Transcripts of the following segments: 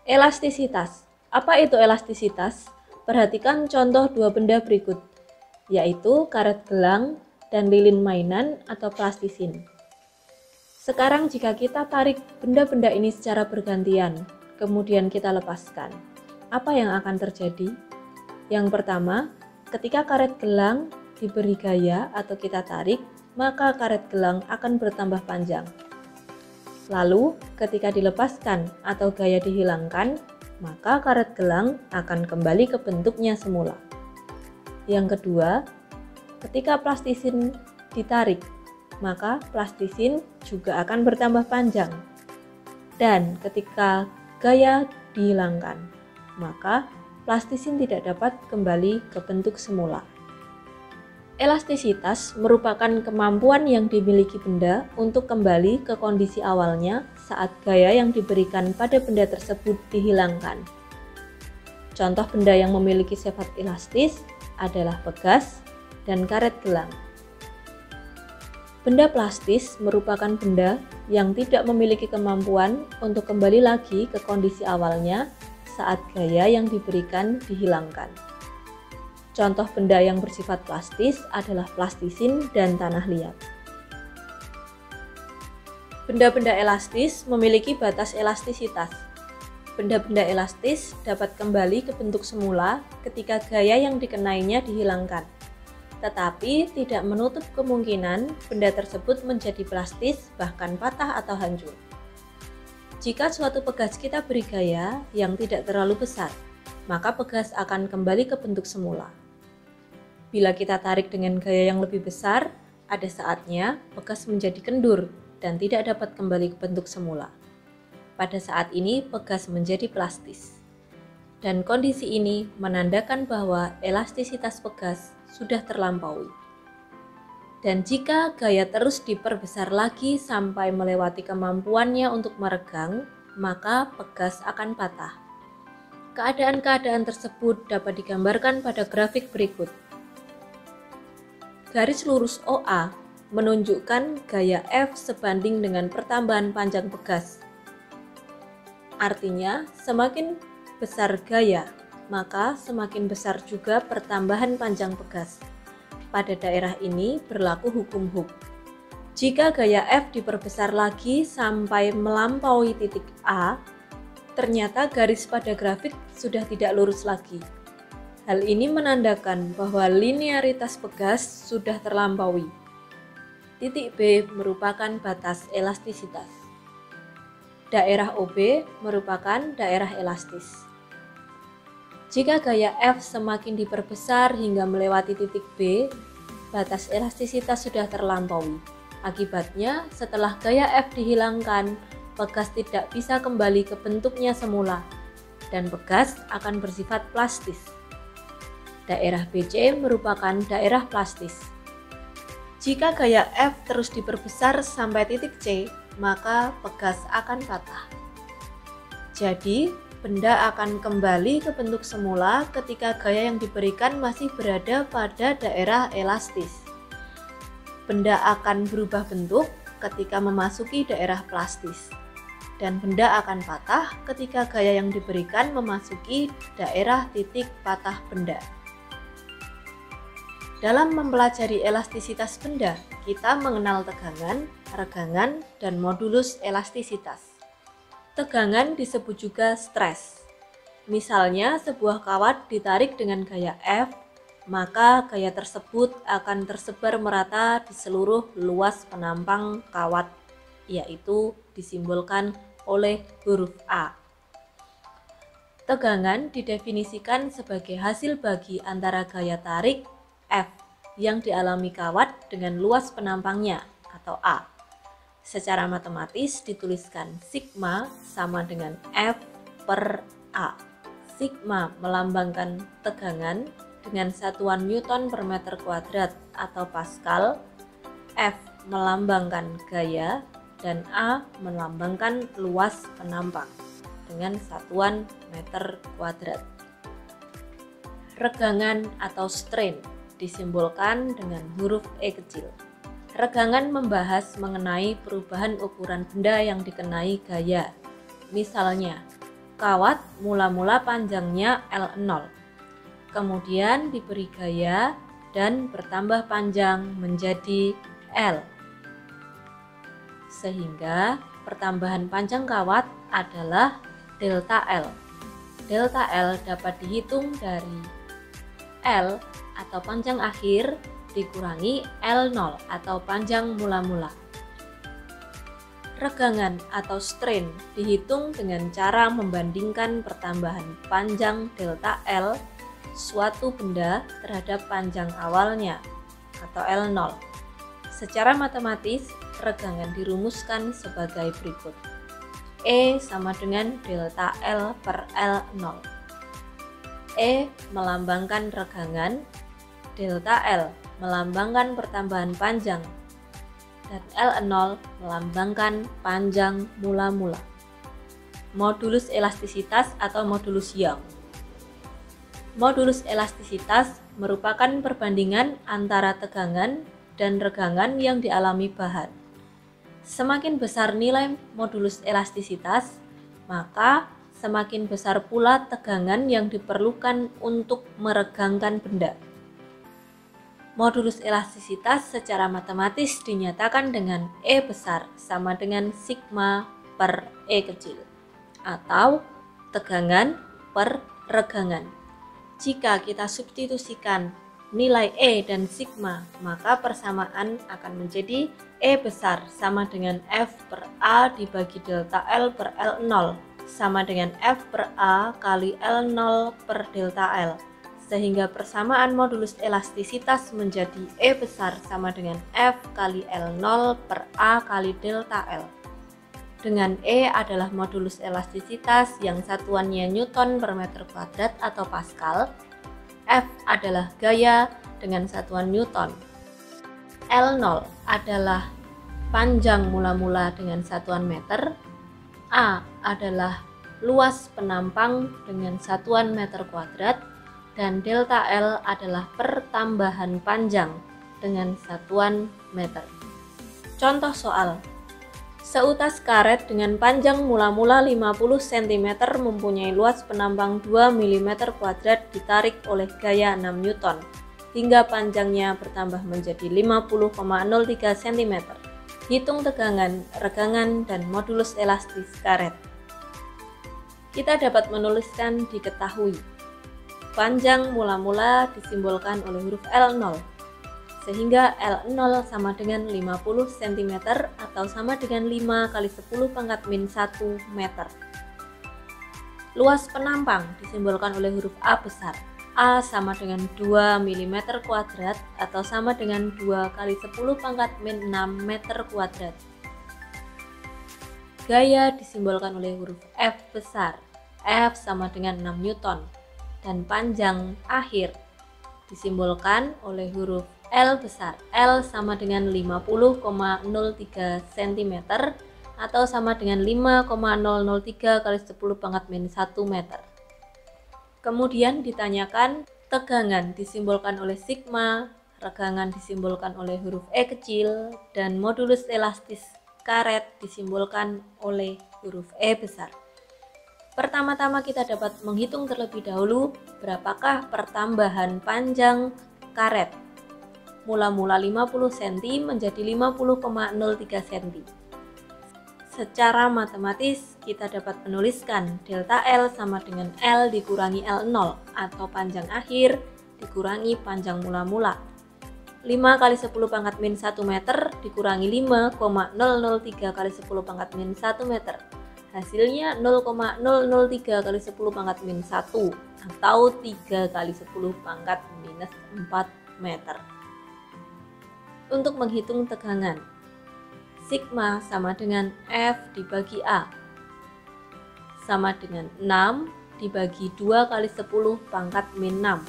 Elastisitas. Apa itu elastisitas? Perhatikan contoh dua benda berikut, yaitu karet gelang dan lilin mainan atau plastisin. Sekarang jika kita tarik benda-benda ini secara bergantian, kemudian kita lepaskan, apa yang akan terjadi? Yang pertama, ketika karet gelang diberi gaya atau kita tarik, maka karet gelang akan bertambah panjang. Lalu, ketika dilepaskan atau gaya dihilangkan, maka karet gelang akan kembali ke bentuknya semula. Yang kedua, ketika plastisin ditarik, maka plastisin juga akan bertambah panjang. Dan ketika gaya dihilangkan, maka plastisin tidak dapat kembali ke bentuk semula. Elastisitas merupakan kemampuan yang dimiliki benda untuk kembali ke kondisi awalnya saat gaya yang diberikan pada benda tersebut dihilangkan. Contoh benda yang memiliki sifat elastis adalah pegas dan karet gelang. Benda plastis merupakan benda yang tidak memiliki kemampuan untuk kembali lagi ke kondisi awalnya saat gaya yang diberikan dihilangkan. Contoh benda yang bersifat plastis adalah plastisin dan tanah liat. Benda-benda elastis memiliki batas elastisitas. Benda-benda elastis dapat kembali ke bentuk semula ketika gaya yang dikenainya dihilangkan, tetapi tidak menutup kemungkinan benda tersebut menjadi plastis bahkan patah atau hancur. Jika suatu pegas kita beri gaya yang tidak terlalu besar, maka pegas akan kembali ke bentuk semula. Bila kita tarik dengan gaya yang lebih besar, ada saatnya pegas menjadi kendur dan tidak dapat kembali ke bentuk semula. Pada saat ini, pegas menjadi plastis. Dan kondisi ini menandakan bahwa elastisitas pegas sudah terlampaui. Dan jika gaya terus diperbesar lagi sampai melewati kemampuannya untuk meregang, maka pegas akan patah. Keadaan-keadaan tersebut dapat digambarkan pada grafik berikut. Garis lurus OA menunjukkan gaya F sebanding dengan pertambahan panjang pegas. Artinya, semakin besar gaya, maka semakin besar juga pertambahan panjang pegas. Pada daerah ini berlaku hukum Hooke. Jika gaya F diperbesar lagi sampai melampaui titik A, ternyata garis pada grafik sudah tidak lurus lagi. Hal ini menandakan bahwa linearitas pegas sudah terlampaui. Titik B merupakan batas elastisitas. Daerah OB merupakan daerah elastis. Jika gaya F semakin diperbesar hingga melewati titik B, batas elastisitas sudah terlampaui. Akibatnya, setelah gaya F dihilangkan, pegas tidak bisa kembali ke bentuknya semula, dan pegas akan bersifat plastis. Daerah BC merupakan daerah plastis. Jika gaya F terus diperbesar sampai titik C, maka pegas akan patah. Jadi, benda akan kembali ke bentuk semula ketika gaya yang diberikan masih berada pada daerah elastis. Benda akan berubah bentuk ketika memasuki daerah plastis, dan benda akan patah ketika gaya yang diberikan memasuki daerah titik patah benda. Dalam mempelajari elastisitas benda, kita mengenal tegangan, regangan, dan modulus elastisitas. Tegangan disebut juga stres. Misalnya, sebuah kawat ditarik dengan gaya F, maka gaya tersebut akan tersebar merata di seluruh luas penampang kawat, yaitu disimbolkan oleh huruf A. Tegangan didefinisikan sebagai hasil bagi antara gaya tarik F yang dialami kawat dengan luas penampangnya atau A. Secara matematis dituliskan sigma sama dengan F per A. Sigma melambangkan tegangan dengan satuan Newton per meter kuadrat atau Pascal, F melambangkan gaya, dan A melambangkan luas penampang dengan satuan meter kuadrat. Regangan atau strain disimbolkan dengan huruf E kecil. Regangan membahas mengenai perubahan ukuran benda yang dikenai gaya. Misalnya, kawat mula-mula panjangnya L0. Kemudian diberi gaya dan bertambah panjang menjadi L. Sehingga pertambahan panjang kawat adalah delta L. Delta L dapat dihitung dari L atau panjang akhir dikurangi L0 atau panjang mula-mula. Regangan atau strain dihitung dengan cara membandingkan pertambahan panjang delta L suatu benda terhadap panjang awalnya atau L0. Secara matematis, regangan dirumuskan sebagai berikut. E sama dengan delta L per L0. E melambangkan regangan, delta L melambangkan pertambahan panjang, dan L0 melambangkan panjang mula-mula. Modulus elastisitas atau modulus Young. Modulus elastisitas merupakan perbandingan antara tegangan dan regangan yang dialami bahan. Semakin besar nilai modulus elastisitas, maka semakin besar pula tegangan yang diperlukan untuk meregangkan benda. Modulus elastisitas secara matematis dinyatakan dengan E besar sama dengan sigma per E kecil, atau tegangan per regangan. Jika kita substitusikan nilai E dan sigma, maka persamaan akan menjadi E besar sama dengan F per A dibagi delta L per L0 sama dengan F per A kali L0 per delta L. Sehingga persamaan modulus elastisitas menjadi E besar sama dengan F kali L0 per A kali delta L. Dengan E adalah modulus elastisitas yang satuannya Newton per meter kuadrat atau Pascal. F adalah gaya dengan satuan Newton. L0 adalah panjang mula-mula dengan satuan meter. A adalah luas penampang dengan satuan meter kuadrat. Dan delta L adalah pertambahan panjang dengan satuan meter. Contoh soal. Seutas karet dengan panjang mula-mula 50 cm mempunyai luas penampang 2 mm kuadrat ditarik oleh gaya 6 Newton hingga panjangnya bertambah menjadi 50,03 cm. Hitung tegangan, regangan, dan modulus elastis karet. Kita dapat menuliskan diketahui. Panjang mula-mula disimbolkan oleh huruf L0, sehingga L0 sama dengan 50 cm atau sama dengan 5 kali 10 pangkat min 1 meter. Luas penampang disimbolkan oleh huruf A besar. A sama dengan 2 mm kuadrat atau sama dengan 2 kali 10 pangkat min 6 meter kuadrat. Gaya disimbolkan oleh huruf F besar. F sama dengan 6 Newton. Dan panjang akhir disimbolkan oleh huruf L besar. L sama dengan 50,03 cm atau sama dengan 5,003 kali 10 pangkat min 1 meter. Kemudian ditanyakan tegangan disimbolkan oleh sigma, regangan disimbolkan oleh huruf E kecil, dan modulus elastis karet disimbolkan oleh huruf E besar. Pertama-tama kita dapat menghitung terlebih dahulu berapakah pertambahan panjang karet. Mula-mula 50 cm menjadi 50,03 cm. Secara matematis kita dapat menuliskan delta L sama dengan L dikurangi L0 atau panjang akhir dikurangi panjang mula-mula. 5 kali 10 pangkat min 1 meter dikurangi 5,003 kali 10 pangkat min 1 meter. Hasilnya 0,003 kali 10 pangkat min 1 atau 3 kali 10 pangkat minus 4 meter. Untuk menghitung tegangan, sigma sama dengan F dibagi A sama dengan 6 dibagi 2 kali 10 pangkat min 6.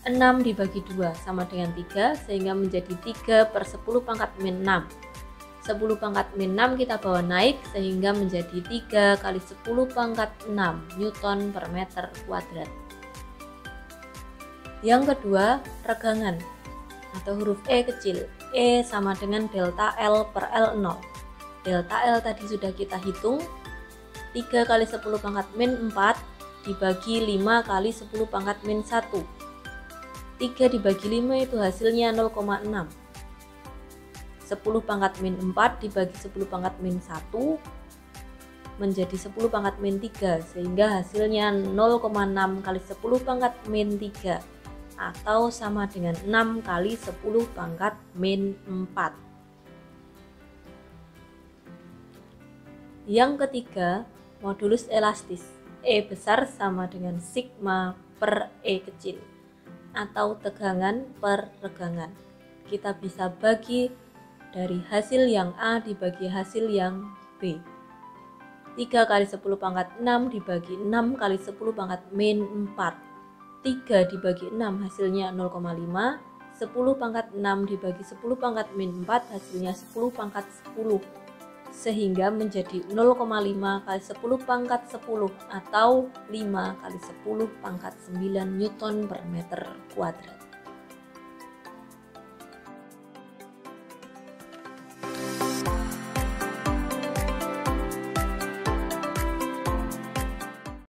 6 dibagi 2 sama dengan 3 sehingga menjadi 3 per 10 pangkat min 6. 10 pangkat min 6 kita bawa naik sehingga menjadi 3 kali 10 pangkat 6 Newton per meter kuadrat. Yang kedua, regangan atau huruf E kecil. E sama dengan delta L per L0. Delta L tadi sudah kita hitung. 3 kali 10 pangkat min 4 dibagi 5 kali 10 pangkat min 1. 3 dibagi 5 itu hasilnya 0,6. 10 pangkat min 4 dibagi 10 pangkat min 1 menjadi 10 pangkat min 3, sehingga hasilnya 0,6 kali 10 pangkat min 3 atau sama dengan 6 kali 10 pangkat min 4. Yang ketiga, modulus elastis. E besar sama dengan sigma per E kecil atau tegangan per regangan. Kita bisa bagi dari hasil yang A dibagi hasil yang B. 3 kali 10 pangkat 6 dibagi 6 kali 10 pangkat min 4. 3 dibagi 6 hasilnya 0,5. 10 pangkat 6 dibagi 10 pangkat min 4 hasilnya 10 pangkat 10. Sehingga menjadi 0,5 kali 10 pangkat 10 atau 5 kali 10 pangkat 9 Newton per meter kuadrat.